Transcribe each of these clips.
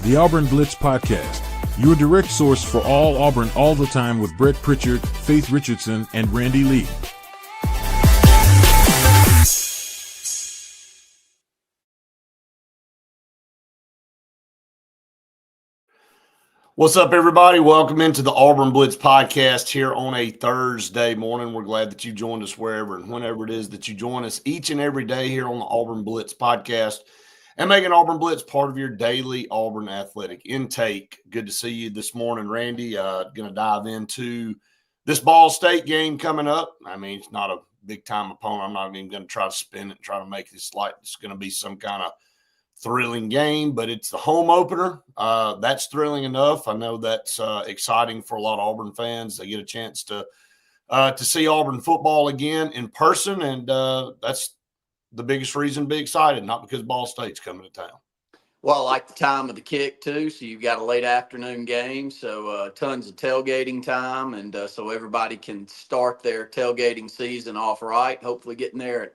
the Auburn Blitz Podcast, your direct source for all Auburn all the time with Brett Pritchard, Faith Richardson, and Randy Lee. What's up, everybody? Welcome into the Auburn Blitz Podcast here on a Thursday morning. We're glad that you joined us wherever and whenever it is that you join us each and every day here on the Auburn Blitz Podcast and making Auburn Blitz part of your daily Auburn athletic intake. Good to see you this morning, Randy. Going to dive into this Ball State game coming up. I mean, it's not a big-time opponent. I'm not even going to try to spin it and try to make this like it's going to be some kind of thrilling game, but it's the home opener. That's thrilling enough. I know that's exciting for a lot of Auburn fans. They get a chance to see Auburn football again in person, and that's the biggest reason to be excited, not because Ball State's coming to town. Well, I like the time of the kick, too, so you've got a late afternoon game, so tons of tailgating time, and so everybody can start their tailgating season off right, hopefully getting there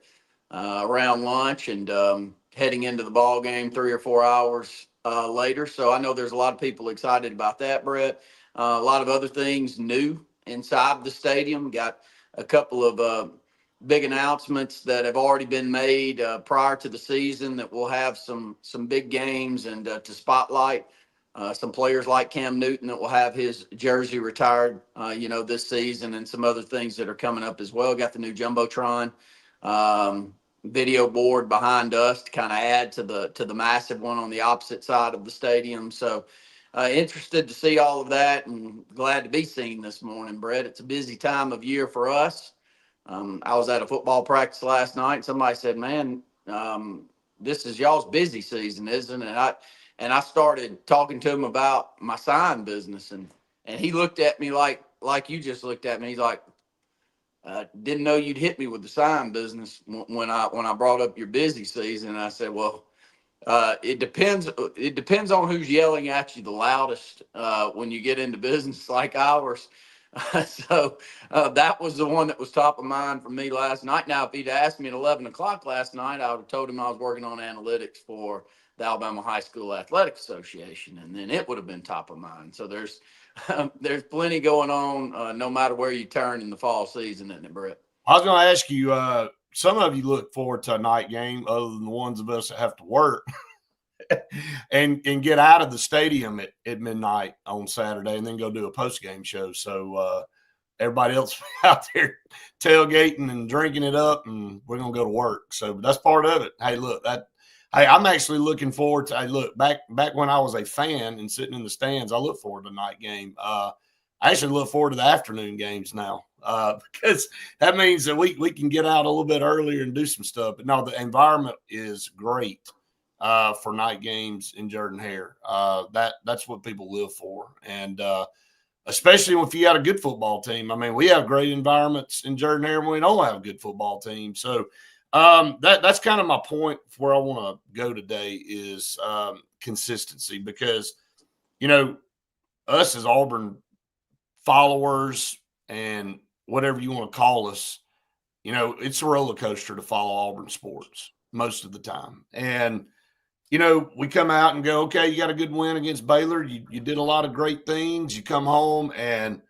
at around lunch and heading into the ball game 3 or 4 hours later. So I know there's a lot of people excited about that, Brett. A lot of other things new inside the stadium. Got a couple of big announcements that have already been made prior to the season that we'll have some big games and to spotlight some players like Cam Newton that will have his jersey retired, this season, and some other things that are coming up as well. Got the new Jumbotron video board behind us to kind of add to the massive one on the opposite side of the stadium. So interested to see all of that and glad to be seen this morning, Brett. It's a busy time of year for us. I was at a football practice last night and somebody said, man, this is y'all's busy season, isn't it? And I started talking to him about my sign business and he looked at me like you just looked at me. He's like, didn't know you'd hit me with the sign business when I brought up your busy season. And I said, well, it depends. It depends on who's yelling at you the loudest when you get into business like ours. So that was the one that was top of mind for me last night. Now, if he'd asked me at 11 o'clock last night, I would have told him I was working on analytics for the Alabama High School Athletic Association, and then it would have been top of mind. So there's plenty going on no matter where you turn in the fall season, isn't it, Brett? I was going to ask you, some of you look forward to a night game other than the ones of us that have to work and get out of the stadium at midnight on Saturday and then go do a post-game show. So everybody else out there tailgating and drinking it up, and we're going to go to work. So that's part of it. Hey, look, I'm actually looking forward to back when I was a fan and sitting in the stands, I look forward to the night game. I actually look forward to the afternoon games now because that means that we can get out a little bit earlier and do some stuff. But no, the environment is great for night games in Jordan-Hare. That's what people live for. And especially if you got a good football team. I mean, we have great environments in Jordan-Hare when we don't have a good football team. So that's kind of my point where I want to go today is consistency because, us as Auburn followers and whatever you want to call us, it's a roller coaster to follow Auburn sports most of the time. And, we come out and go, okay, you got a good win against Baylor. You did a lot of great things. You come home and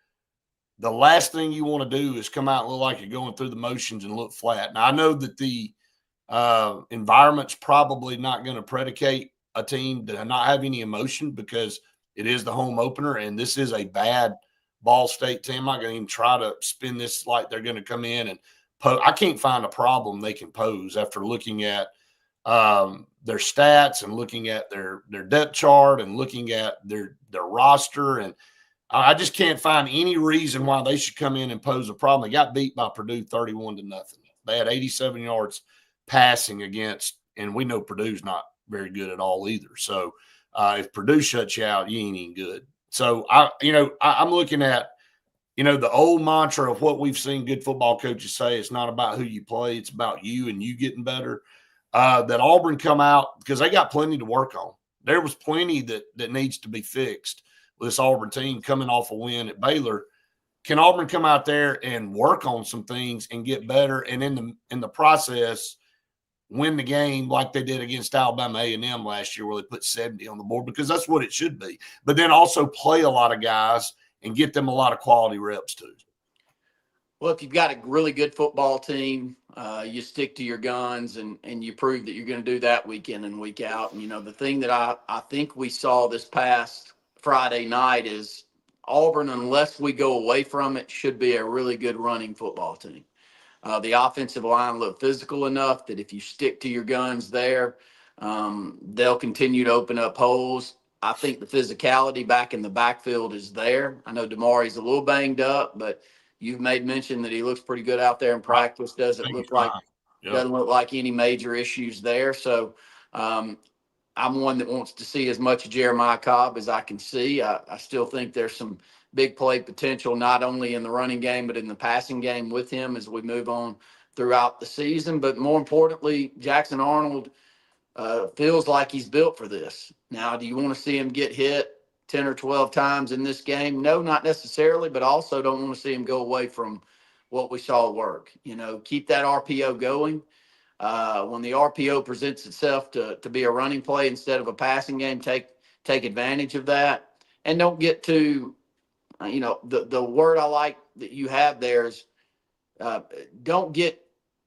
the last thing you want to do is come out and look like you're going through the motions and look flat. Now, I know that the environment's probably not going to predicate a team to not have any emotion because it is the home opener, and this is a bad Ball State team. I'm not going to even try to spin this like they're going to come in and I can't find a problem they can pose after looking at their stats and looking at their depth chart and looking at their roster. And I just can't find any reason why they should come in and pose a problem. They got beat by Purdue 31-0. They had 87 yards passing against, and we know Purdue's not very good at all either. So if Purdue shuts you out, you ain't even good. So I'm looking at, the old mantra of what we've seen good football coaches say, it's not about who you play, it's about you and you getting better. That Auburn come out because they got plenty to work on. There was plenty that needs to be fixed with this Auburn team coming off a win at Baylor. Can Auburn come out there and work on some things and get better? And in the process, win the game like they did against Alabama A&M last year where they put 70 on the board, because that's what it should be. But then also play a lot of guys and get them a lot of quality reps too. Well, if you've got a really good football team, you stick to your guns and you prove that you're going to do that week in and week out. And, you know, the thing that I think we saw this past Friday night is Auburn, unless we go away from it, should be a really good running football team. The offensive line looked physical enough that if you stick to your guns there, they'll continue to open up holes. I think the physicality back in the backfield is there. I know Damari's a little banged up, but you've made mention that he looks pretty good out there in practice. Doesn't look like any major issues there. So I'm one that wants to see as much of Jeremiah Cobb as I can see. I still think there's some big play potential, not only in the running game, but in the passing game with him as we move on throughout the season. But more importantly, Jackson Arnold feels like he's built for this. Now, do you want to see him get hit 10 or 12 times in this game? No, not necessarily, but also don't want to see him go away from what we saw work. You know, keep that RPO going. When the RPO presents itself to be a running play instead of a passing game, take advantage of that. And don't get too, you know, the word I like that you have there is don't get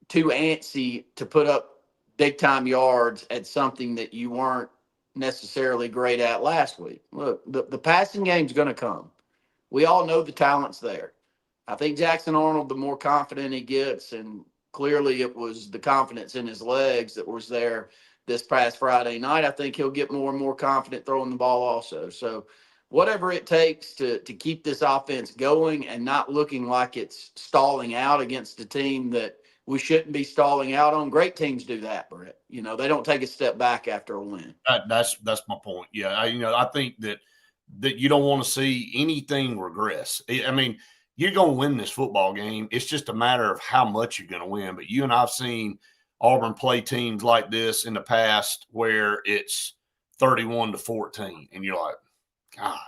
too antsy to put up big time yards at something that you weren't necessarily great at last week. Look, the passing game's going to come. We all know the talent's there. I think Jackson Arnold, the more confident he gets, and clearly it was the confidence in his legs that was there this past Friday night, I think he'll get more and more confident throwing the ball also. So whatever it takes to keep this offense going and not looking like it's stalling out against a team that we shouldn't be stalling out on. Great teams do that, Brett. You know, they don't take a step back after a win. That's my point. Yeah, I think that you don't want to see anything regress. I mean, you're going to win this football game. It's just a matter of how much you're going to win. But you and I've seen Auburn play teams like this in the past where it's 31-14, and you're like, God,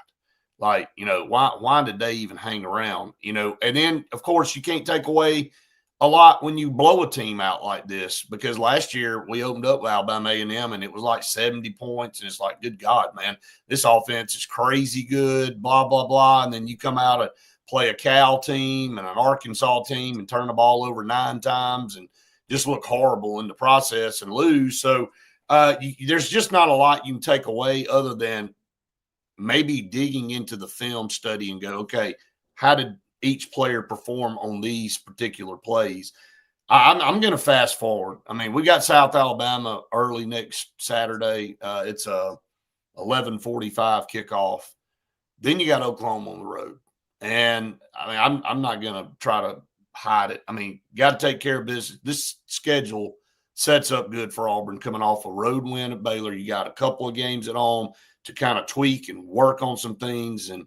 like, you know, why did they even hang around? You know, and then of course you can't take away a lot when you blow a team out like this, because last year we opened up with Alabama A&M and it was like 70 points. And it's like, good God, man, this offense is crazy good, blah, blah, blah. And then you come out and play a Cal team and an Arkansas team and turn the ball over 9 times and just look horrible in the process and lose. So there's just not a lot you can take away other than maybe digging into the film study and go, okay, how did each player perform on these particular plays? I'm going to fast forward. I mean, we got South Alabama early next Saturday. It's a 11:45 kickoff. Then you got Oklahoma on the road. And I mean, I'm not going to try to hide it. I mean, got to take care of business. This schedule sets up good for Auburn coming off a road win at Baylor. You got a couple of games at home to kind of tweak and work on some things and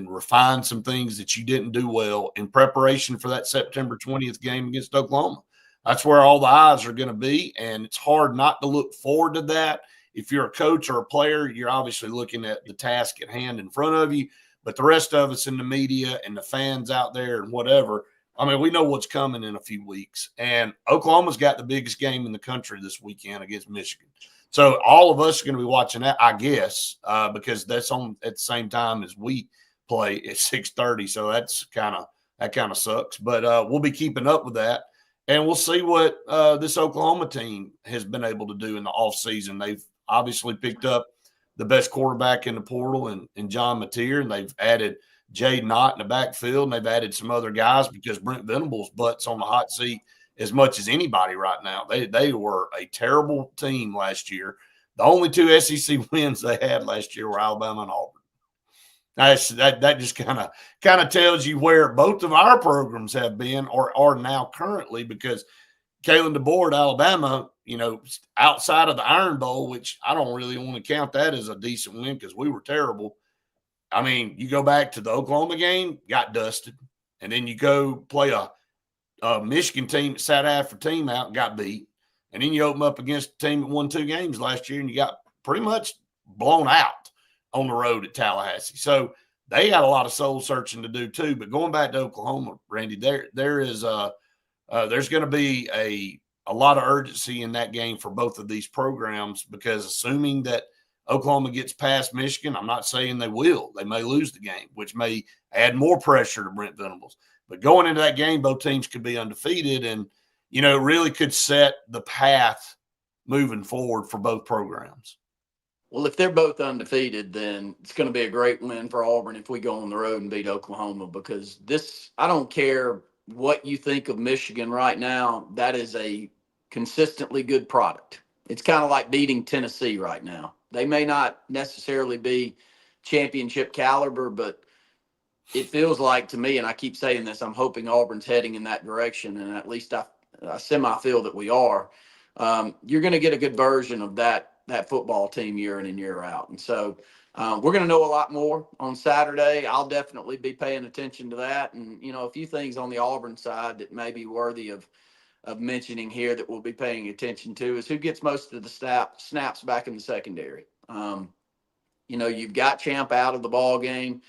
refine some things that you didn't do well in preparation for that September 20th game against Oklahoma. That's where all the eyes are going to be, and it's hard not to look forward to that. If you're a coach or a player, you're obviously looking at the task at hand in front of you, but the rest of us in the media and the fans out there and whatever, I mean, we know what's coming in a few weeks, and Oklahoma's got the biggest game in the country this weekend against Michigan. So all of us are going to be watching that, I guess, because that's on at the same time as we play at 6:30. So that kind of sucks. But we'll be keeping up with that, and we'll see what this Oklahoma team has been able to do in the offseason. They've obviously picked up the best quarterback in the portal and John Mateer, and they've added Jade Knott in the backfield, and they've added some other guys because Brent Venables' butt's on the hot seat as much as anybody right now. They were a terrible team last year. The only 2 SEC wins they had last year were Alabama and Auburn. That just kind of tells you where both of our programs have been or are now currently, because Kalen DeBoer at Alabama, you know, outside of the Iron Bowl, which I don't really want to count that as a decent win because we were terrible. I mean, you go back to the Oklahoma game, got dusted, and then you go play a Michigan team that sat half a team out and got beat. And then you open up against a team that won 2 games last year and you got pretty much blown out on the road at Tallahassee. So they got a lot of soul searching to do too. But going back to Oklahoma, Randy, there's going to be a lot of urgency in that game for both of these programs, because assuming that Oklahoma gets past Michigan, I'm not saying they will. They may lose the game, which may add more pressure to Brent Venables. But going into that game, both teams could be undefeated, and really could set the path moving forward for both programs. Well, if they're both undefeated, then it's going to be a great win for Auburn if we go on the road and beat Oklahoma, because I don't care what you think of Michigan right now, that is a consistently good product. It's kind of like beating Tennessee right now. They may not necessarily be championship caliber, but it feels like to me, and I keep saying this, I'm hoping Auburn's heading in that direction, and at least I semi-feel that we are. You're going to get a good version of that football team year in and year out. And so we're going to know a lot more on Saturday. I'll definitely be paying attention to that. And, a few things on the Auburn side that may be worthy of mentioning here that we'll be paying attention to is who gets most of the snaps back in the secondary. You've got Champ out of the ball game.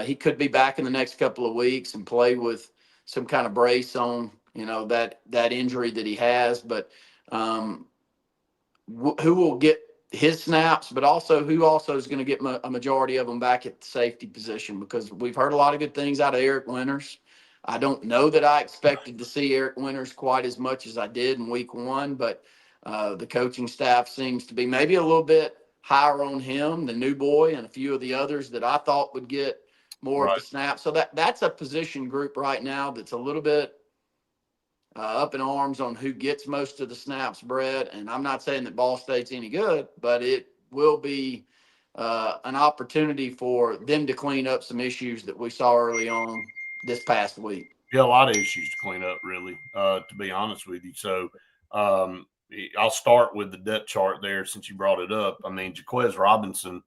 He could be back in the next couple of weeks and play with some kind of brace on, that injury that he has. But who will get his snaps, but also who also is going to get a majority of them back at the safety position, because we've heard a lot of good things out of Eric Winters. I don't know that I expected to see Eric Winters quite as much as I did in week one, but the coaching staff seems to be maybe a little bit higher on him, the new boy, and a few of the others that I thought would get more of the snaps. So that's a position group right now that's a little bit up in arms on who gets most of the snaps, Brett. And I'm not saying that Ball State's any good, but it will be an opportunity for them to clean up some issues that we saw early on this past week. Yeah, a lot of issues to clean up, really, to be honest with you. So I'll start with the depth chart there since you brought it up. I mean, Jaquez Robinson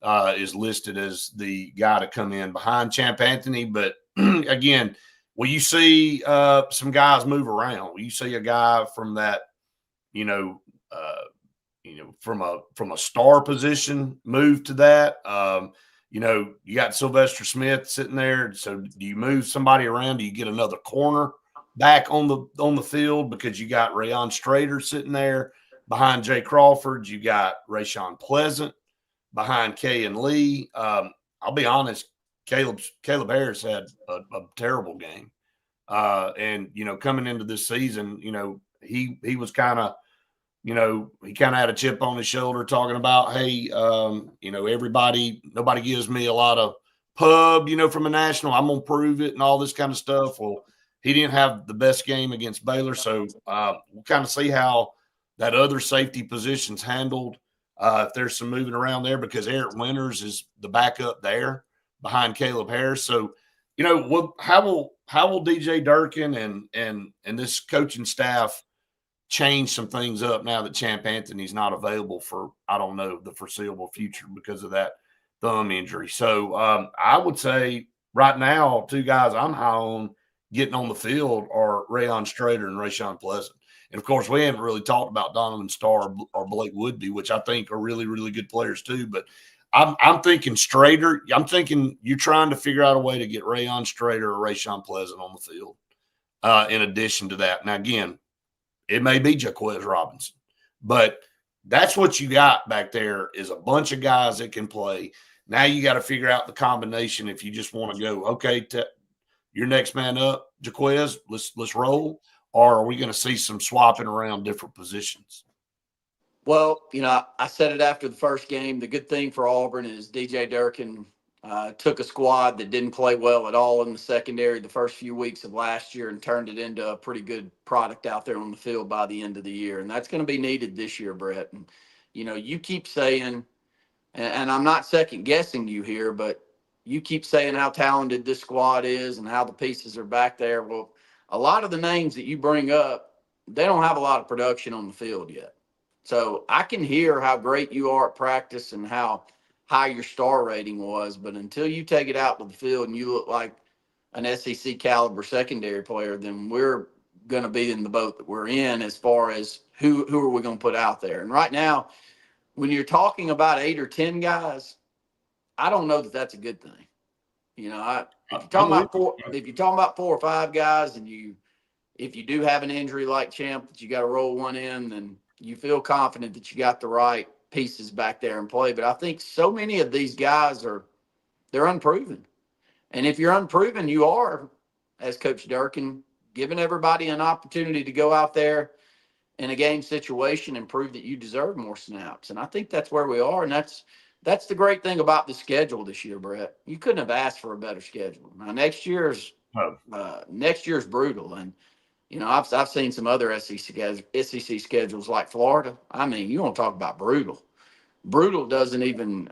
is listed as the guy to come in behind Champ Anthony. But again, will you see some guys move around? Will you see a guy from that, from a star position move to that? You got Sylvester Smith sitting there. So do you move somebody around? Do you get another corner back on the field because you got Rayon Strader sitting there behind Jay Crawford? You got Rayshawn Pleasant behind Kay and Lee. I'll be honest, Caleb Harris had a terrible game. And coming into this season, he was kind of, he kind of had a chip on his shoulder talking about, hey, nobody gives me a lot of pub, from a national. I'm going to prove it and all this kind of stuff. Well, he didn't have the best game against Baylor. So we'll kind of see how that other safety position's handled. If there's some moving around there, because Eric Winters is the backup there behind Caleb Harris. So, how will DJ Durkin and this coaching staff change some things up now that Champ Anthony's not available for, I don't know, the foreseeable future because of that thumb injury? So I would say right now, two guys I'm high on getting on the field are Rayon Strader and Rayshawn Pleasant. And, of course, we haven't really talked about Donovan Starr or Blake Woodby, which I think are really, really good players too. But I'm thinking Strader. I'm thinking you're trying to figure out a way to get Rayon Strader or Rayshawn Pleasant on the field in addition to that. Now, again, it may be Jaquez Robinson, but that's what you got back there is a bunch of guys that can play. Now you got to figure out the combination if you just want to go, okay, your next man up, Jaquez, let's roll. Or are we going to see some swapping around different positions? Well, I said it after the first game. The good thing for Auburn is DJ Durkin took a squad that didn't play well at all in the secondary the first few weeks of last year and turned it into a pretty good product out there on the field by the end of the year. And that's going to be needed this year, Brett. And, you keep saying, and I'm not second guessing you here, but you keep saying how talented this squad is and how the pieces are back there. Well, a lot of the names that you bring up, they don't have a lot of production on the field yet. So I can hear how great you are at practice and how high your star rating was, but until you take it out to the field and you look like an SEC caliber secondary player, then we're going to be in the boat that we're in as far as who are we going to put out there. And right now, when you're talking about 8 or 10 guys, I don't know that that's a good thing. If you're talking about 4 or 5 guys and you if you do have an injury like Champ that you got to roll one in, then you feel confident that you got the right pieces back there in play. But I think so many of these guys they're unproven. And if you're unproven, you are, as Coach Durkin, giving everybody an opportunity to go out there in a game situation and prove that you deserve more snaps. And I think that's where we are. And that's the great thing about the schedule this year, Brett. You couldn't have asked for a better schedule. Now next year's brutal. And I've seen some other SEC schedules like Florida. I mean, you want to talk about brutal. Brutal doesn't even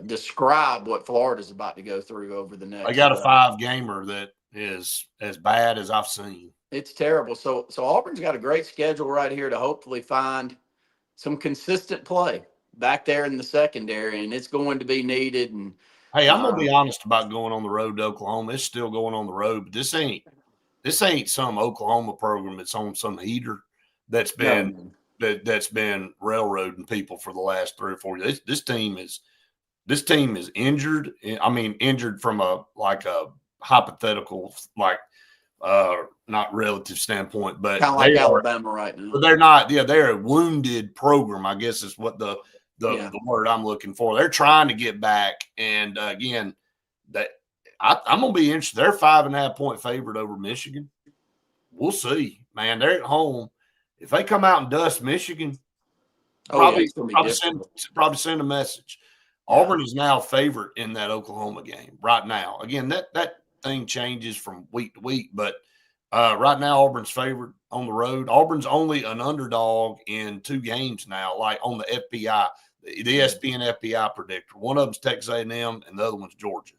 describe what Florida's about to go through over the next. I got a 5-gamer that is as bad as I've seen. It's terrible. So Auburn's got a great schedule right here to hopefully find some consistent play back there in the secondary, and it's going to be needed. And hey, I'm gonna be honest about going on the road to Oklahoma. It's still going on the road, but this ain't some Oklahoma program that's on some heater that's been railroading people for the last 3 or 4 years. This team is injured. I mean, injured from a hypothetical, not relative standpoint, but kind of like Alabama right now. But they're not. Yeah, they're a wounded program, I guess is what the word I'm looking for. They're trying to get back, and again, I'm gonna be interested. They're 5.5-point favorite over Michigan. We'll see, man. They're at home. If they come out and dust Michigan, probably send a message. Yeah. Auburn is now favorite in that Oklahoma game right now. Again, that thing changes from week to week, but right now Auburn's favored on the road. Auburn's only an underdog in 2 games now, like on the FPI, the ESPN FPI predictor. One of them's Texas A&M, and the other one's Georgia,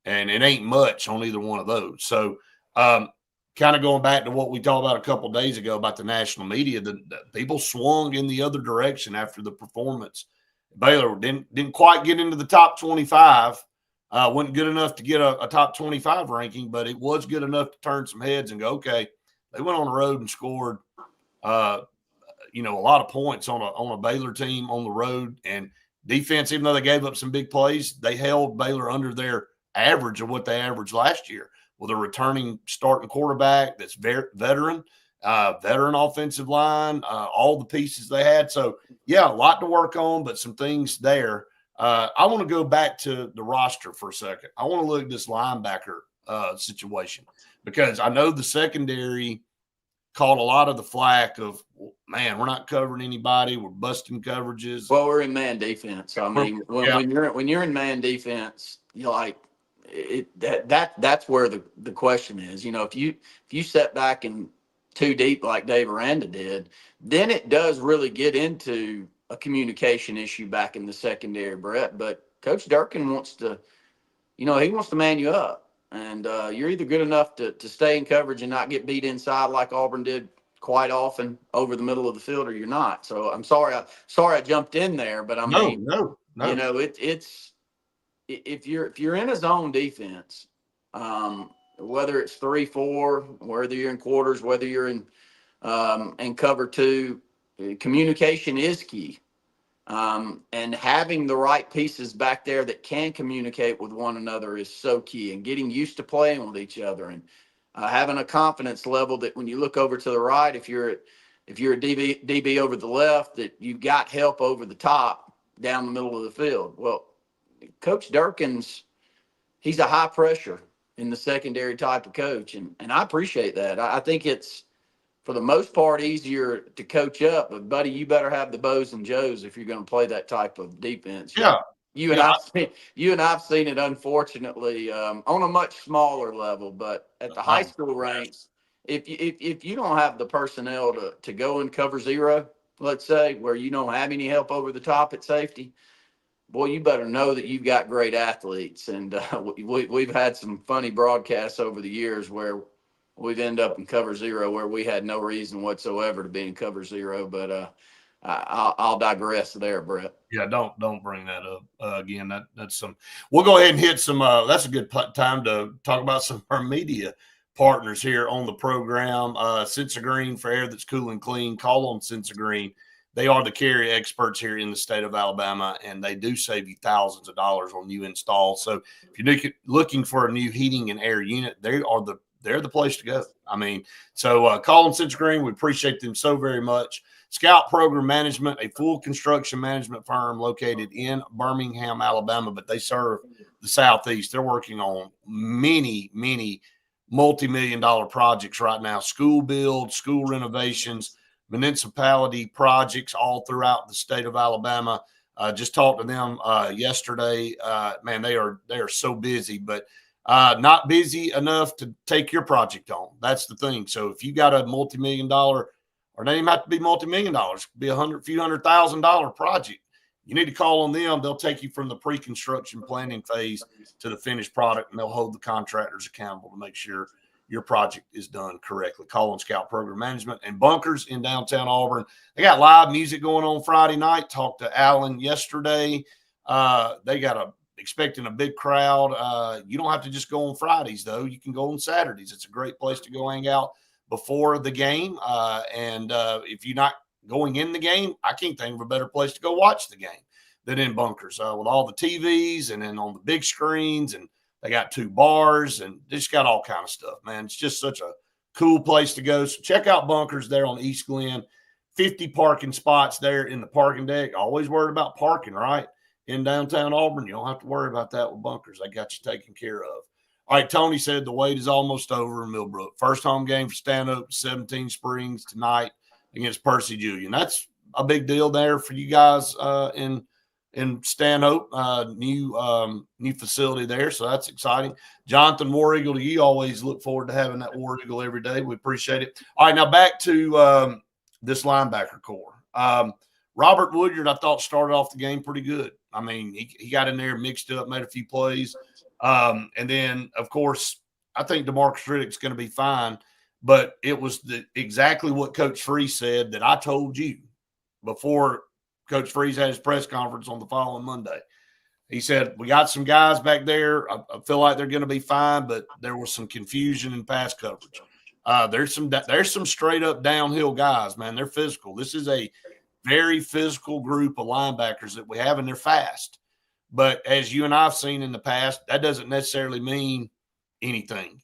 and it ain't much on either one of those. So, kind of going back to what we talked about a couple of days ago about the national media, the people swung in the other direction after the performance. Baylor didn't quite get into the top 25. Wasn't good enough to get a top 25 ranking, but it was good enough to turn some heads and go, okay, they went on the road and scored, a lot of points on a Baylor team on the road. And defense, even though they gave up some big plays, they held Baylor under their average of what they averaged last year with a returning starting quarterback that's veteran offensive line, all the pieces they had. So, yeah, a lot to work on, but some things there. I want to go back to the roster for a second. I want to look at this linebacker situation because I know the secondary caught a lot of the flack of, man, we're not covering anybody. We're busting coverages. Well, we're in man defense. I mean, when you're in man defense, you're like that's where the question is. If you set back and too deep like Dave Aranda did, then it does really get into a communication issue back in the secondary, Brett. But Coach Durkin wants to, he wants to man you up. And you're either good enough to stay in coverage and not get beat inside like Auburn did quite often over the middle of the field, or you're not. So I'm sorry I jumped in there, but I mean, no. It's if you're in a zone defense, whether it's 3-4, whether you're in quarters, whether you're in cover 2, communication is key. And having the right pieces back there that can communicate with one another is so key, and getting used to playing with each other and having a confidence level that when you look over to the right, if you're a DB over the left, that you've got help over the top down the middle of the field. Well, Coach Durkin's, he's a high pressure in the secondary type of coach. And I appreciate that. I think it's, for the most part, easier to coach up. But, buddy, you better have the Bows and Joes if you're going to play that type of defense. Yeah. You and I've seen it, unfortunately, on a much smaller level. But at the high school ranks, if you don't have the personnel to go and cover 0, let's say, where you don't have any help over the top at safety, boy, you better know that you've got great athletes. And we've had some funny broadcasts over the years where we've ended up in cover 0 where we had no reason whatsoever to be in cover 0. But I'll digress there, Brett. Yeah, don't bring that up again. That's some. We'll go ahead and hit some. That's a good time to talk about some of our media partners here on the program. Sensa Green, for air that's cool and clean. Call on Sensa Green. They are the carrier experts here in the state of Alabama, and they do save you thousands of dollars on new installs. So if you're looking for a new heating and air unit, they are they're the place to go. I mean, so Colin Citrus Green, we appreciate them so very much. Scout Program Management, a full construction management firm located in Birmingham, Alabama, but they serve the Southeast. They're working on many, many multi-million-dollar projects right now, school builds, school renovations, municipality projects all throughout the state of Alabama. Just talked to them yesterday. Man, they are so busy, but not busy enough to take your project on. That's the thing. So if you got a multi-million-dollar, or it doesn't even have to be multi-million dollars, it could be a few $100,000 project, you need to call on them. They'll take you from the pre-construction planning phase to the finished product, and they'll hold the contractors accountable to make sure your project is done correctly. Call on Scout Program Management. And Bunkers in downtown Auburn, they got live music going on Friday night. Talked to Alan yesterday. They got expecting a big crowd. You don't have to just go on Fridays, though. You can go on Saturdays. It's a great place to go hang out before the game. And if you're not going in the game, I can't think of a better place to go watch the game than in Bunkers with all the TVs and then on the big screens, and they got 2 bars and just got all kind of stuff, man. It's just such a cool place to go. So check out Bunkers there on East Glen. 50 parking spots there in the parking deck. Always worried about parking, right? In downtown Auburn, you don't have to worry about that with Bunkers. They got you taken care of. All right, Tony said the wait is almost over in Millbrook. First home game for Stanhope, 17 Springs tonight against Percy Julian. That's a big deal there for you guys in Stanhope, new facility there. So that's exciting. Jonathan War Eagle, you always look forward to having that War Eagle every day. We appreciate it. All right, now back to this linebacker core. Robert Woodyard, I thought, started off the game pretty good. I mean, he got in there, mixed up, made a few plays. And then, of course, I think DeMarcus Riddick's going to be fine. But it was exactly what Coach Freeze said that I told you before Coach Freeze had his press conference on the following Monday. He said, we got some guys back there. I feel like they're going to be fine, but there was some confusion in pass coverage. There's some straight up downhill guys, man. They're physical. This is a very physical group of linebackers that we have, and they're fast. But as you and I have seen in the past, that doesn't necessarily mean anything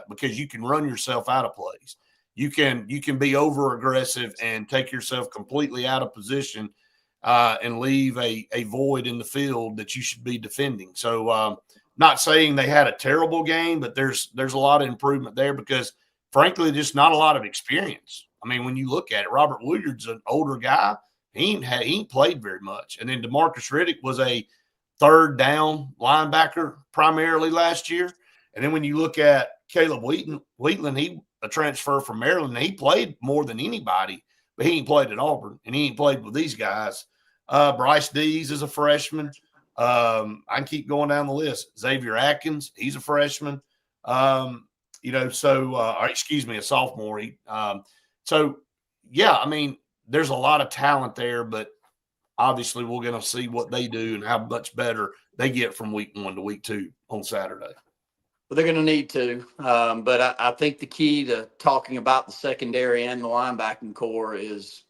because you can run yourself out of plays. You can be over aggressive and take yourself completely out of position and leave a void in the field that you should be defending. So not saying they had a terrible game, but there's a lot of improvement there because, frankly, just not a lot of experience. I mean, when you look at it, Robert Woodyard's an older guy. He ain't played very much. And then DeMarcus Riddick was a third down linebacker primarily last year. And then when you look at Caleb Wheatland, he a transfer from Maryland. He played more than anybody, but he ain't played at Auburn, and he ain't played with these guys. Bryce Dees is a freshman. I can keep going down the list. Xavier Atkins, he's a freshman. A sophomore. Yeah, I mean, there's a lot of talent there, but obviously we're going to see what they do and how much better they get from week 1 to week 2 on Saturday. Well, they're going to need to. But I think the key to talking about the secondary and the linebacking core is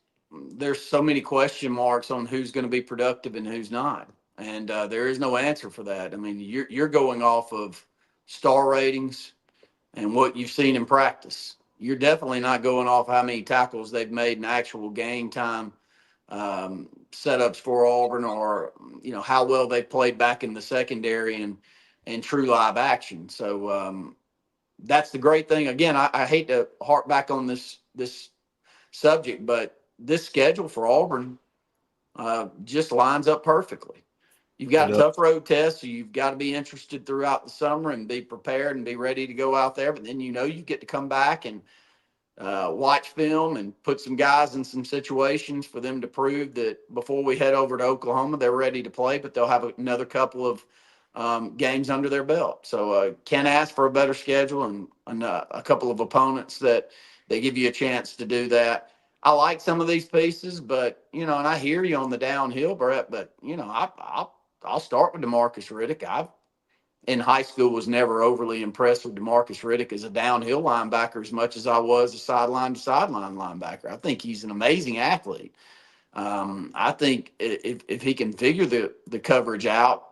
there's so many question marks on who's going to be productive and who's not. And there is no answer for that. I mean, you're going off of star ratings and what you've seen in practice. You're definitely not going off how many tackles they've made in actual game time setups for Auburn, or how well they played back in the secondary and true live action. So that's the great thing. Again, I hate to harp back on this subject, but this schedule for Auburn just lines up perfectly. You've got a tough road test, so you've got to be interested throughout the summer and be prepared and be ready to go out there. But then you get to come back and watch film and put some guys in some situations for them to prove that before we head over to Oklahoma, they're ready to play, but they'll have another couple of games under their belt. So can't ask for a better schedule and a couple of opponents that they give you a chance to do that. I like some of these pieces, but, and I hear you on the downhill, Brett, but, I'll start with DeMarcus Riddick. In high school was never overly impressed with DeMarcus Riddick as a downhill linebacker as much as I was a sideline-to-sideline linebacker. I think he's an amazing athlete. I think if he can figure the coverage out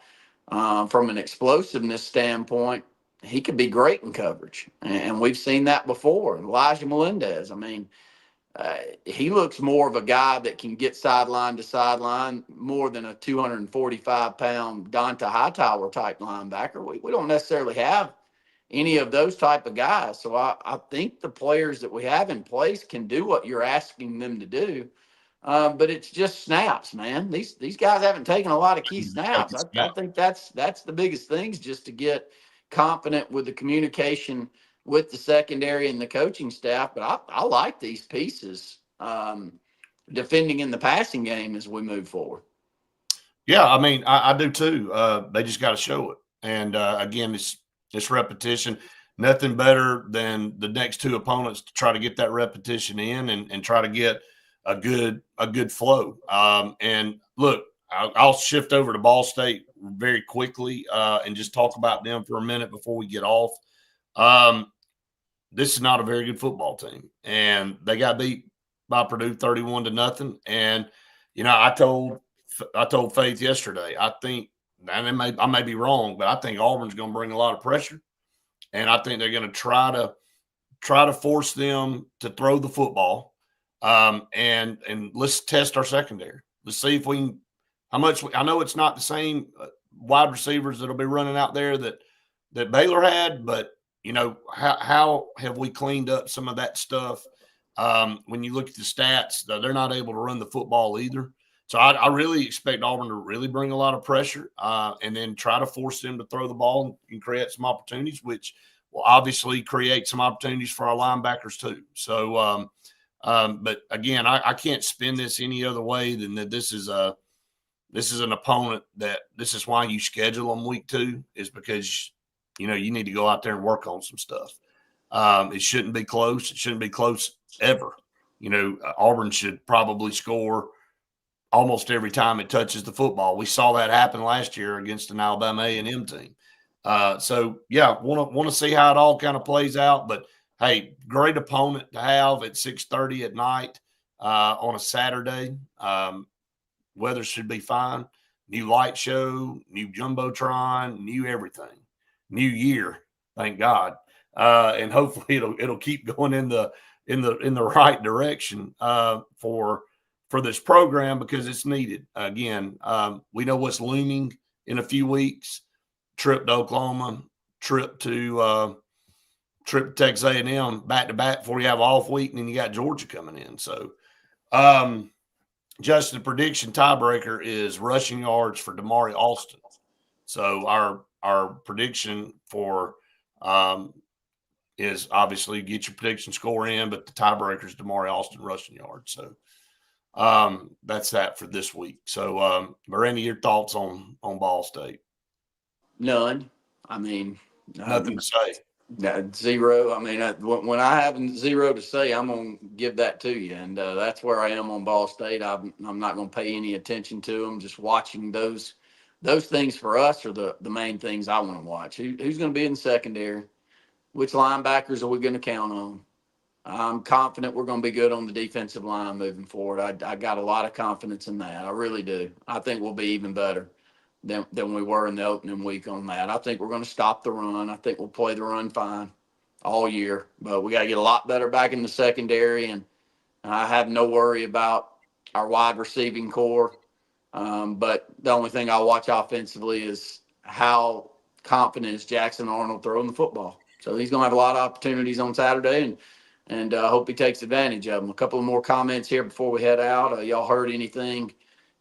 from an explosiveness standpoint, he could be great in coverage. And we've seen that before. Elijah Melendez, I mean, he looks more of a guy that can get sideline to sideline more than a 245-pound Donta Hightower type linebacker. We don't necessarily have any of those type of guys. So I think the players that we have in place can do what you're asking them to do. But it's just snaps, man. These guys haven't taken a lot of key snaps. I think that's the biggest things, just to get confident with the communication with the secondary and the coaching staff. But I like these pieces defending in the passing game as we move forward. Yeah, I mean, I do too. They just got to show it. And again, it's repetition. Nothing better than the next two opponents to try to get that repetition in and try to get a good flow. And look, I'll shift over to Ball State very quickly and just talk about them for a minute before we get off. This is not a very good football team, and they got beat by Purdue 31-0. And I told Faith yesterday, I think, and I may be wrong, but I think Auburn's going to bring a lot of pressure, and I think they're going to try to force them to throw the football. And let's test our secondary. Let's see if we can. How much? I know it's not the same wide receivers that'll be running out there that Baylor had, but how have we cleaned up some of that stuff? When you look at the stats, they're not able to run the football either. So I really expect Auburn to really bring a lot of pressure and then try to force them to throw the ball and create some opportunities, which will obviously create some opportunities for our linebackers too. So, but again, I can't spin this any other way than that this is an opponent that this is why you schedule them week 2, is because you need to go out there and work on some stuff. It shouldn't be close. It shouldn't be close ever. Auburn should probably score almost every time it touches the football. We saw that happen last year against an Alabama A&M team. So yeah, want to see how it all kind of plays out. But hey, great opponent to have at 6:30 at night on a Saturday. Weather should be fine. New light show, new jumbotron, new everything, new year. Thank God, and hopefully it'll keep going in the right direction for this program, because it's needed. Again, we know what's looming in a few weeks: trip to Oklahoma, trip to Texas A&M back to back before you have an off week, and then you got Georgia coming in. So, Justin, the prediction tiebreaker is rushing yards for Damari Alston. So our prediction for is obviously get your prediction score in, but the tiebreaker is Damari Alston rushing yards. So that's that for this week. So, Randy, your thoughts on Ball State? None. I mean, nothing to say. Zero. I mean, when I have zero to say, I'm going to give that to you. And that's where I am on Ball State. I'm not going to pay any attention to them. Just watching those things for us are the main things I want to watch. Who's going to be in the secondary? Which linebackers are we going to count on? I'm confident we're going to be good on the defensive line moving forward. I got a lot of confidence in that. I really do. I think we'll be even better than we were in the opening week on that. I think we're going to stop the run. I think we'll play the run fine all year. But we got to get a lot better back in the secondary, and I have no worry about our wide receiving core. But the only thing I'll watch offensively is how confident is Jackson Arnold throwing the football. So he's going to have a lot of opportunities on Saturday, and I hope he takes advantage of them. A couple of more comments here before we head out. Y'all heard anything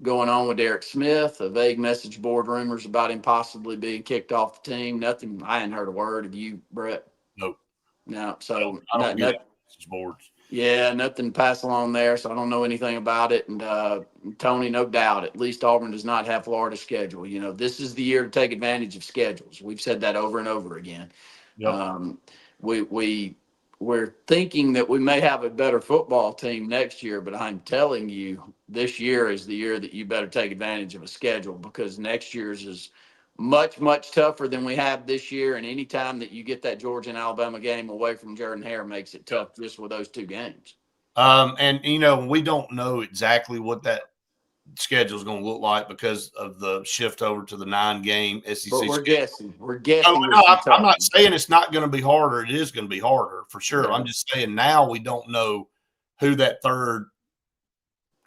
going on with Derek Smith? A vague message board rumors about him possibly being kicked off the team. Nothing. I hadn't heard a word. Have you, Brett? Nope. No. So I don't get message boards. Yeah, nothing to pass along there. So I don't know anything about it. And Tony, no doubt, at least Auburn does not have Florida's schedule. This is the year to take advantage of schedules. We've said that over and over again. Yep. We're thinking that we may have a better football team next year, but I'm telling you, this year is the year that you better take advantage of a schedule, because next year's is much, much tougher than we have this year. And any time that you get that Georgia and Alabama game away from Jordan-Hare makes it tough just with those two games. And we don't know exactly what that schedule is going to look like because of the shift over to the 9-game SEC. But we're schedule. guessing. We're guessing. No, I'm not saying it's not going to be harder. It is going to be harder for sure. Yeah. I'm just saying now we don't know who that third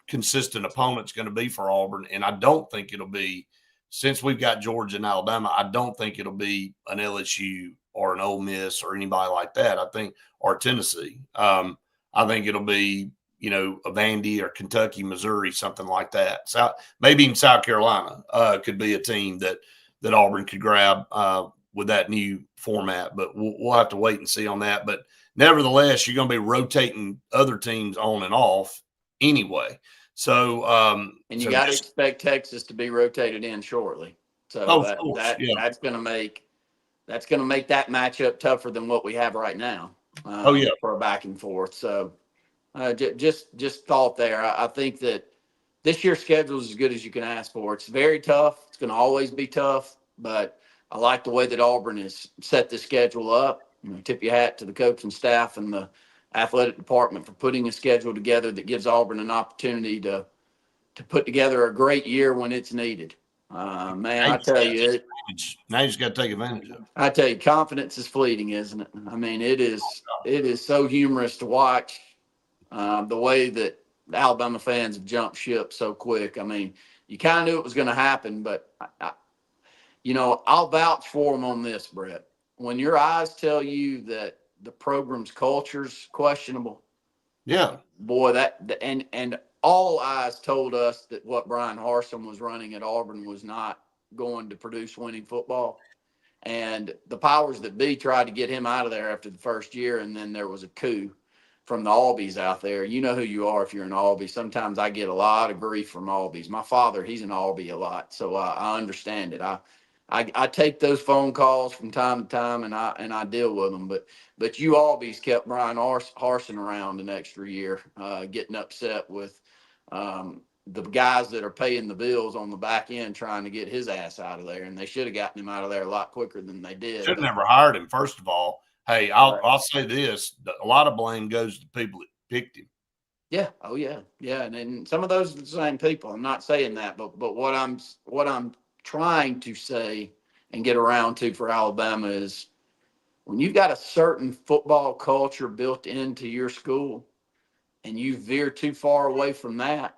consistent opponent's going to be for Auburn, and I don't think it'll be, since we've got Georgia and Alabama, I don't think it'll be an LSU or an Ole Miss or anybody like that. I think, or Tennessee. I think it'll be, a Vandy or Kentucky, Missouri, something like that. Maybe even South Carolina could be a team that Auburn could grab with that new format. But we'll have to wait and see on that. But nevertheless, you're going to be rotating other teams on and off anyway. So, and you got to expect Texas to be rotated in shortly. So that's going to make that matchup tougher than what we have right now. For a back and forth. So, just thought there. I think that this year's schedule is as good as you can ask for. It's very tough. It's going to always be tough, but I like the way that Auburn has set the schedule up. Tip your hat to the coaching staff and the athletic department for putting a schedule together that gives Auburn an opportunity to put together a great year when it's needed. Man, I tell you, now you just got to take advantage of it. I tell you, confidence is fleeting, isn't it? I mean, it is so humorous to watch the way that the Alabama fans have jumped ship so quick. I mean, you kind of knew it was going to happen, but I'll vouch for them on this, Brett. When your eyes tell you that the program's culture's questionable, boy, and all eyes told us that what Brian Harsin was running at Auburn was not going to produce winning football. And the powers that be tried to get him out of there after the first year, and then there was a coup from the Albies out there. You know who you are if you're an Albie. Sometimes I get a lot of grief from Albies. My father, he's an Albie a lot, so I understand it. I take those phone calls from time to time, and I deal with them. But you Albies kept Brian Harsin around an extra year, getting upset with the guys that are paying the bills on the back end trying to get his ass out of there, and they should have gotten him out of there a lot quicker than they did. Should have never hired him, first of all. Hey, I'll say this: a lot of blame goes to people that picked him. Yeah. Oh yeah. Yeah. And some of those are the same people. I'm not saying that, but what I'm trying to say and get around to for Alabama is when you've got a certain football culture built into your school and you veer too far away from that,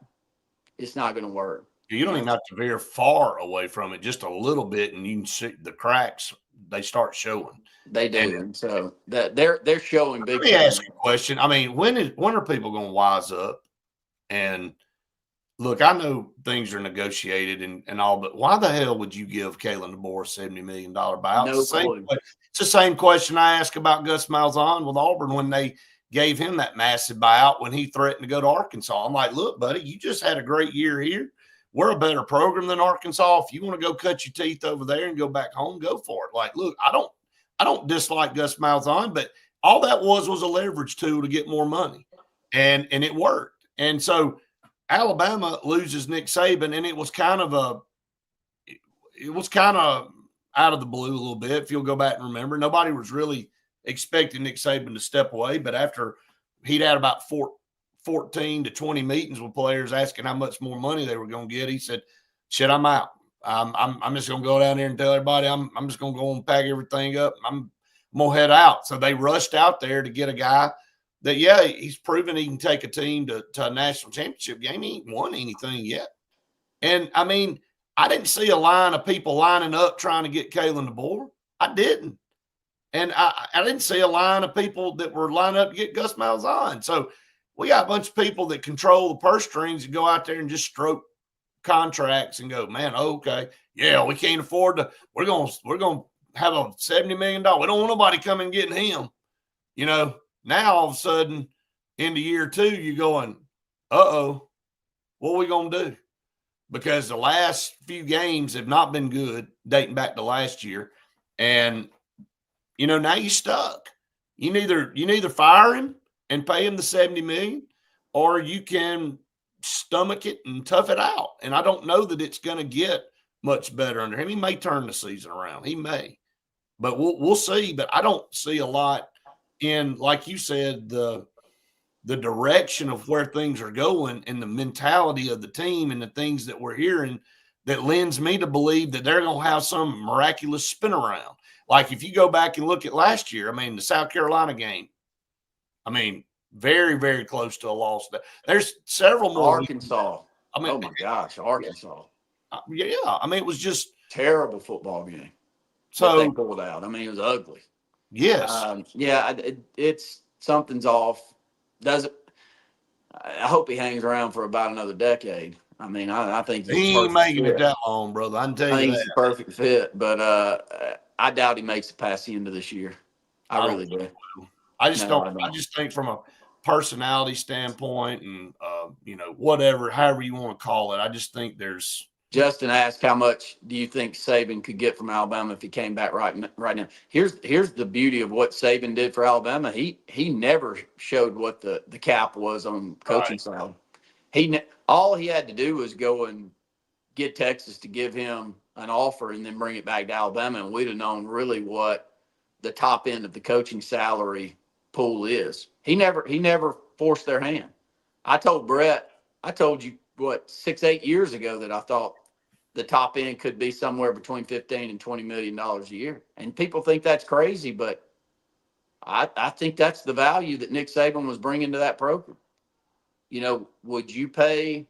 it's not going to work. You don't even have to veer far away from it, just a little bit, and you can see the cracks. They start showing. They do, and so that they're showing big. Let me ask you a question. I mean, when are people going to wise up? And look, I know things are negotiated and all, but why the hell would you give Kalen DeBoer a $70 million buyout? No clue. It's the same question I asked about Gus Malzahn with Auburn when they gave him that massive buyout when he threatened to go to Arkansas. I'm like, look, buddy, you just had a great year here. We're a better program than Arkansas. If you want to go cut your teeth over there and go back home, go for it. Like, look, I don't dislike Gus Malzahn, but all that was a leverage tool to get more money, and it worked. And so Alabama loses Nick Saban, and it was kind of out of the blue a little bit. If you'll go back and remember, nobody was really expecting Nick Saban to step away, but after he'd had about 14 to 20 meetings with players asking how much more money they were going to get, he said, shit, I'm out. I'm just going to go down there and tell everybody I'm just going to go and pack everything up. I'm going to head out. So they rushed out there to get a guy that, he's proven he can take a team to a national championship game. He ain't won anything yet. And, I mean, I didn't see a line of people lining up trying to get Kalen DeBoer. I didn't. And I didn't see a line of people that were lining up to get Gus Malzahn. So we got a bunch of people that control the purse strings and go out there and just stroke contracts and go, man, okay, we can't afford to. We're gonna have a $70 million. We don't want nobody coming getting him. Now all of a sudden, into year 2, you're going, what are we gonna do? Because the last few games have not been good, dating back to last year, and now you're stuck. You either fire him and pay him the $70 million, or you can stomach it and tough it out. And I don't know that it's going to get much better under him. He may turn the season around. He may, but we'll see. But I don't see a lot in, like you said, the the direction of where things are going and the mentality of the team and the things that we're hearing that lends me to believe that they're going to have some miraculous spin around. Like if you go back and look at last year, I mean, the South Carolina game, I mean, very, very close to a loss. There's several more. Arkansas. I mean, oh my gosh, Arkansas. Yeah. I mean, it was just terrible football game. So they pulled out. I mean, it was ugly. Yes. It's something's off. I hope he hangs around for about another decade. I mean, I think he ain't making it that long, brother. I can tell you that. He's the perfect fit, but I doubt he makes it past the end of this year. I really do. I just think from a personality standpoint and whatever, however you want to call it, I just think there's. Justin asked, how much do you think Saban could get from Alabama if he came back right now? Here's the beauty of what Saban did for Alabama. He never showed what the cap was on coaching side. All he had to do was go and get Texas to give him an offer and then bring it back to Alabama, and we'd have known really what the top end of the coaching salary pool is. He never forced their hand. I told you 6-8 years ago that I thought the top end could be somewhere between $15 and $20 million a year. And people think that's crazy, but I think that's the value that Nick Saban was bringing to that program. Would you pay?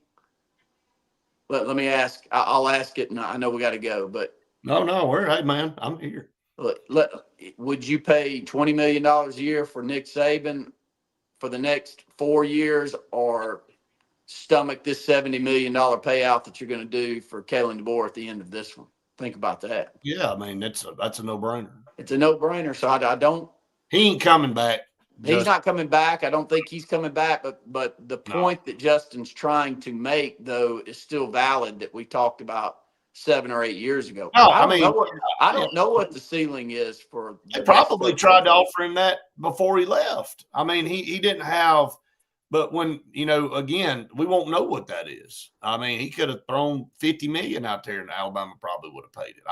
Let me ask. I'll ask it, and I know we got to go, but no, hey man, I'm here. Would you pay $20 million a year for Nick Saban for the next 4 years, or stomach this $70 million payout that you're going to do for Kalen DeBoer at the end of this one? Think about that. Yeah, I mean, that's a no-brainer. It's a no-brainer. So I don't. He ain't coming back. He's not coming back. I don't think he's coming back. But the point that Justin's trying to make, though, is still valid that we talked about 7 or 8 years ago. No, I don't know what the ceiling is for. They probably tried to offer him that before he left. I mean, he didn't have. But when, again, we won't know what that is. I mean, he could have thrown $50 million out there and Alabama probably would have paid it.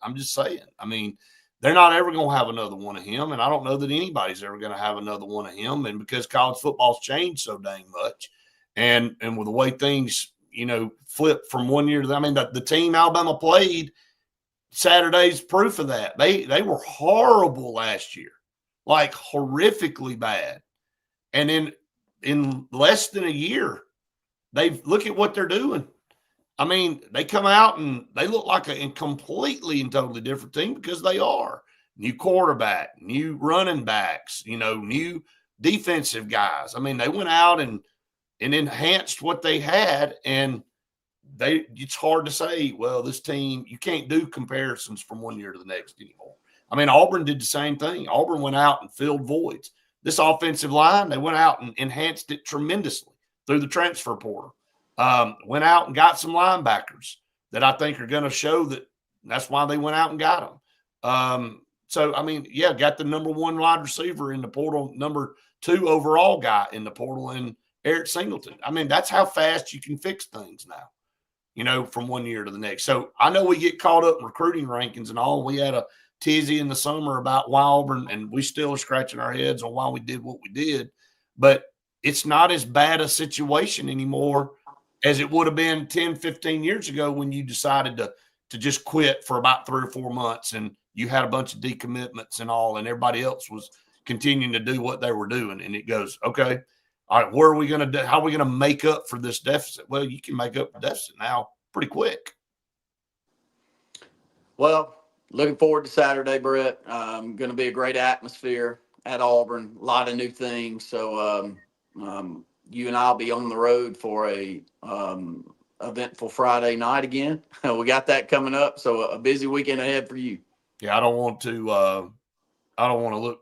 I'm just saying. I mean, they're not ever going to have another one of him, and I don't know that anybody's ever going to have another one of him. And because college football's changed so dang much, and with the way things, flip from one year to the, I mean, the team Alabama played Saturday's proof of that. They were horrible last year, like horrifically bad. And then in less than a year, look at what they're doing. I mean, they come out and they look like a completely and totally different team because they are. New quarterback, new running backs, new defensive guys. I mean, they went out and enhanced what they had, and it's hard to say, well, this team, you can't do comparisons from one year to the next anymore. I mean, Auburn did the same thing. Auburn went out and filled voids. This offensive line, they went out and enhanced it tremendously through the transfer portal. Went out and got some linebackers that I think are going to show that's why they went out and got them. So, I mean, got the number 1 wide receiver in the portal, number 2 overall guy in the portal, and Eric Singleton. I mean, that's how fast you can fix things now, from one year to the next. So I know we get caught up in recruiting rankings and all. We had a tizzy in the summer about why Auburn, and we still are scratching our heads on why we did what we did. But it's not as bad a situation anymore as it would have been 10, 15 years ago when you decided to just quit for about 3 or 4 months and you had a bunch of decommitments and all, and everybody else was continuing to do what they were doing. And it goes, okay, all right, where are we going to do? How are we going to make up for this deficit? Well, you can make up the deficit now pretty quick. Well, looking forward to Saturday, Brett. Going to be a great atmosphere at Auburn. A lot of new things. So you and I'll be on the road for a eventful Friday night again. We got that coming up. So a busy weekend ahead for you. Yeah, I don't want to look.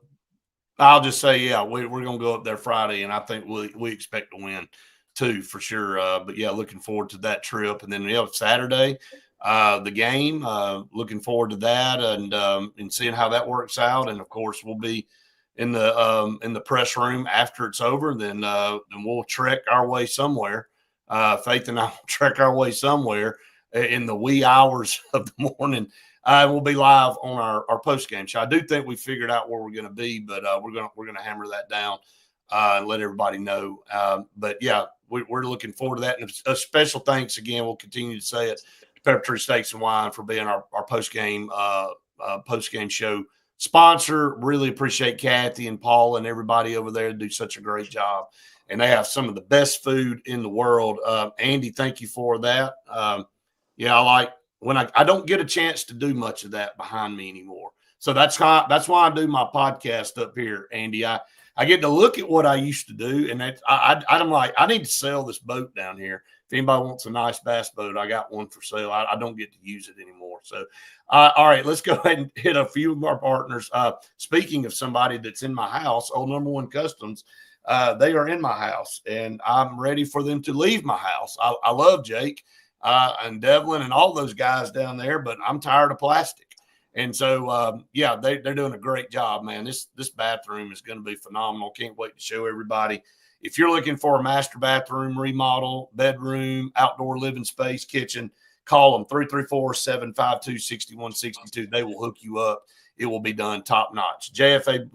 I'll just say, we're going to go up there Friday, and I think we expect to win too, for sure. But looking forward to that trip. And then Saturday, the game, looking forward to that and seeing how that works out. And of course, we'll be in the press room after it's over. Then we'll trek our way somewhere. Faith and I will trek our way somewhere in the wee hours of the morning. We'll be live on our post game show. I do think we figured out where we're going to be, but we're going to hammer that down and let everybody know. But yeah, we're looking forward to that. And a special thanks again. We'll continue to say it to Pepper Tree Steaks and Wine for being our post game show sponsor. Really appreciate Kathy and Paul and everybody over there do such a great job. And they have some of the best food in the world. Andy, thank you for that. Yeah, I like when I don't get a chance to do much of that behind me anymore. So that's why I do my podcast up here, Andy. I get to look at what I used to do, and I'm like, I need to sell this boat down here. If anybody wants a nice bass boat, I got one for sale. I don't get to use it anymore. So, all right, let's go ahead and hit a few of our partners. Speaking of somebody that's in my house, Old Number One Customs, they are in my house, and I'm ready for them to leave my house. I love Jake and Devlin and all those guys down there, but I'm tired of plastic. And so, yeah, they're doing a great job, man. This bathroom is going to be phenomenal. Can't wait to show everybody. If you're looking for a master bathroom remodel, bedroom, outdoor living space, kitchen, call them 334-752-6162. They will hook you up. It will be done top notch. JFA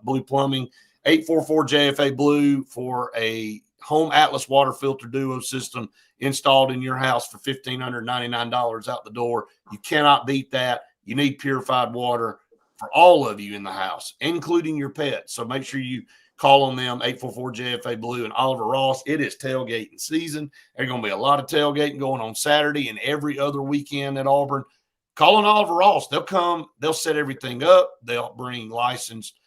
Blue Plumbing, 844-JFA Blue for a home Atlas water filter duo system installed in your house for $1,599 out the door. You cannot beat that. You need purified water for all of you in the house, including your pets. So make sure you call on them, 844-JFA Blue and Oliver Ross. It is tailgating season. There's going to be a lot of tailgating going on Saturday and every other weekend at Auburn. Call on Oliver Ross. They'll come. They'll set everything up. They'll bring licensed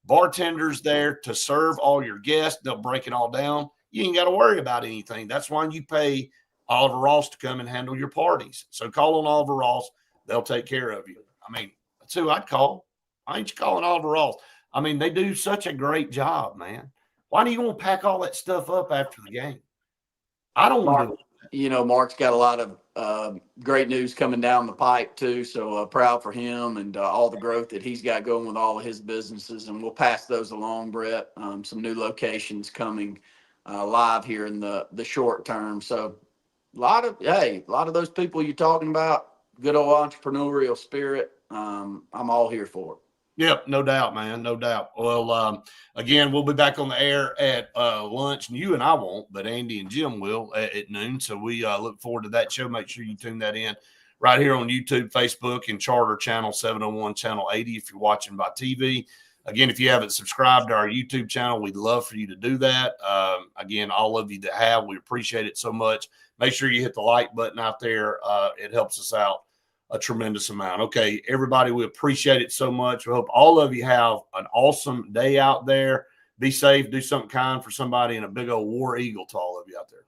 bartenders there to serve all your guests. They'll break it all down. You ain't got to worry about anything. That's why you pay Oliver Ross to come and handle your parties. So call on Oliver Ross. They'll take care of you. I mean, that's who I'd call. I ain't you calling Oliver Ross. I mean, they do such a great job, man. Why do you want to pack all that stuff up after the game? I don't want to. You know, Mark's got a lot of great news coming down the pipe, too. So proud for him and all the growth that he's got going with all of his businesses. And we'll pass those along, Brett. Some new locations coming live here in the short term. So a lot of those people you're talking about, good old entrepreneurial spirit. I'm all here for it. Yep, no doubt, man, no doubt. Well, again, we'll be back on the air at lunch, and you and I won't, but Andy and Jim will at noon. So we look forward to that show. Make sure you tune that in right here on YouTube, Facebook, and Charter Channel 701, Channel 80 if you're watching by TV. Again, if you haven't subscribed to our YouTube channel, we'd love for you to do that. Again, all of you that have, we appreciate it so much. Make sure you hit the like button out there. It helps us out a tremendous amount. Okay, everybody, we appreciate it so much. We hope all of you have an awesome day out there. Be safe, do something kind for somebody, and a big old war eagle to all of you out there.